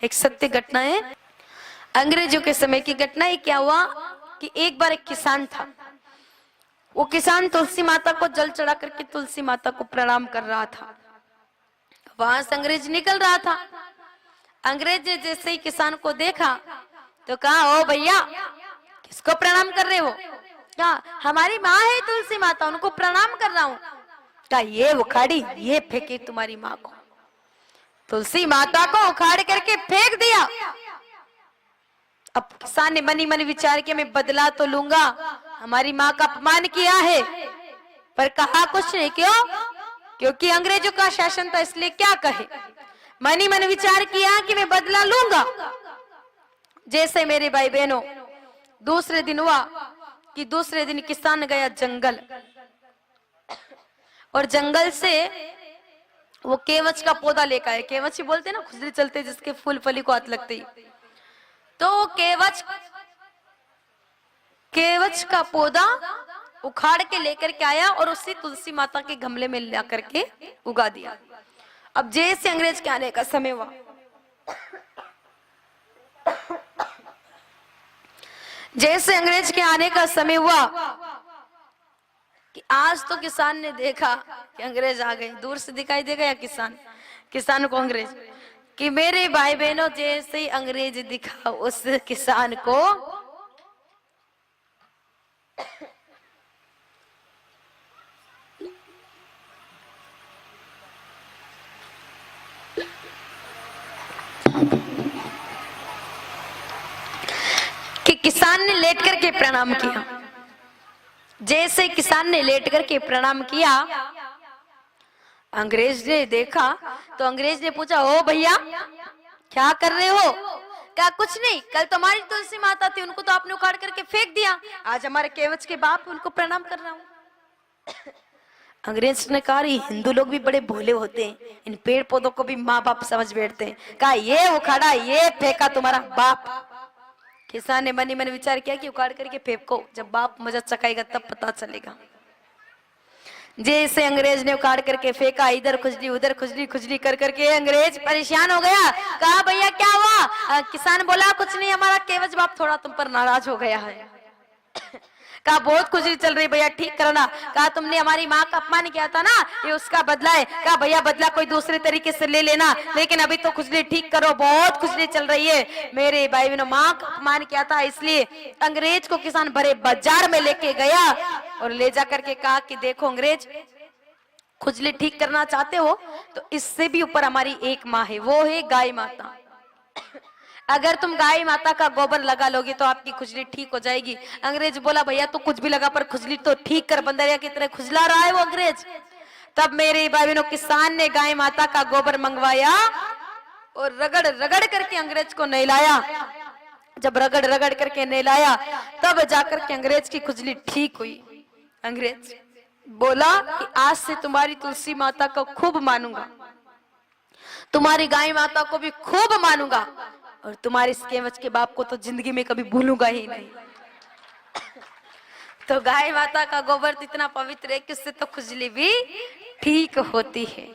एक सत्य घटना है, अंग्रेजों के समय की घटना है। क्या हुआ कि एक बार एक किसान था, वो किसान तुलसी माता को जल चढ़ा करके तुलसी माता को प्रणाम कर रहा था। वहां से अंग्रेज निकल रहा था। अंग्रेज ने जैसे ही किसान को देखा तो कहा, ओ भैया किसको प्रणाम कर रहे हो? क्या? हमारी माँ है तुलसी माता, उनको प्रणाम कर रहा हूँ। क्या? ये उखाड़ी, ये फेंकी तुम्हारी माँ को। तुलसी माता को उखाड़ करके फेंक दिया। अब किसान ने मनी मन विचार किया, मैं बदला तो लूंगा, हमारी माँ का अपमान किया है, पर कहा कुछ नहीं। क्यों? क्योंकि अंग्रेजों का शासन था, इसलिए क्या कहे। मनी मन विचार किया कि मैं बदला लूंगा। जैसे मेरे भाई बहनों, दूसरे दिन हुआ कि दूसरे दिन किसान गया जंगल, और जंगल से वो केवच का पौधा लेकर आए। केवच ही बोलते ना, खुजली चलते जिसके फूल फली को हाथ लगते ही। तो केवच का पौधा उखाड़ के लेकर के आया और उसी तुलसी माता के गमले में ला करके उगा दिया। अब जैसे अंग्रेज के आने का समय हुआ, जैसे अंग्रेज के आने का समय हुआ कि आज तो किसान ने देखा कि अंग्रेज आ गए। दूर से दिखाई देगा या किसान को अंग्रेज, कि मेरे भाई बहनों जैसे ही अंग्रेज दिखा उस किसान को कि किसान ने लेट करके प्रणाम किया। जैसे किसान ने लेट करके प्रणाम किया, अंग्रेज ने देखा तो अंग्रेज ने पूछा, ओ भैया क्या कर रहे हो? क्या? कुछ नहीं, कल तो हमारी तुलसी माता थी, उनको तो आपने उखाड़ करके फेंक दिया, आज हमारे केवच के बाप, उनको प्रणाम कर रहा हूँ। अंग्रेज ने कहा, हिंदू लोग भी बड़े भोले होते हैं, इन पेड़ पौधों को भी माँ बाप समझ बैठते हैं। कहा, ये उखाड़ा, ये फेंका तुम्हारा बाप। किसान ने मनी मन विचार किया कि उखाड़ करके फेंको, जब बाप मजा चखाएगा तब पता चलेगा। जैसे अंग्रेज ने उखाड़ करके फेंका, इधर खुजली उधर खुजली, खुजली कर करके अंग्रेज परेशान हो गया। कहा, भैया क्या हुआ? किसान बोला, कुछ नहीं, हमारा केवच बाप थोड़ा तुम पर नाराज हो गया है। कहा, बहुत खुजली चल रही भैया, ठीक करना। कहा, तुमने हमारी माँ का अपमान किया था ना, ये उसका बदला है। कहा, भैया बदला कोई दूसरे तरीके से ले लेना, लेकिन अभी तो खुजली ठीक करो, बहुत खुजली चल रही है। मेरे भाई बहनों, माँ का अपमान किया था, इसलिए अंग्रेज को किसान भरे बाजार में लेके गया और ले जा करके कहा कि देखो अंग्रेज, खुजली ठीक करना चाहते हो तो इससे भी ऊपर हमारी एक माँ है, वो है गाय माता। अगर तुम गाय माता का गोबर लगा लोगे तो आपकी खुजली ठीक हो जाएगी। अंग्रेज बोला, भैया तो कुछ भी लगा पर खुजली तो ठीक कर, बंदरिया की तरह खुजला रहा है वो अंग्रेज। तब मेरे भाई बहनों, किसान ने गाय माता का गोबर मंगवाया और रगड़ रगड़ करके अंग्रेज को नहलाया। जब रगड़ रगड़ करके नहलाया तब जाकर के अंग्रेज की खुजली ठीक हुई। अंग्रेज बोला कि आज से तुम्हारी तुलसी माता को खूब मानूंगा, तुम्हारी गाय माता को भी खूब मानूंगा, और तुम्हारे इस केवच के बाप को तो जिंदगी में कभी भूलूंगा ही नहीं। तो गाय माता का गोबर इतना पवित्र है कि उससे तो खुजली भी ठीक होती है।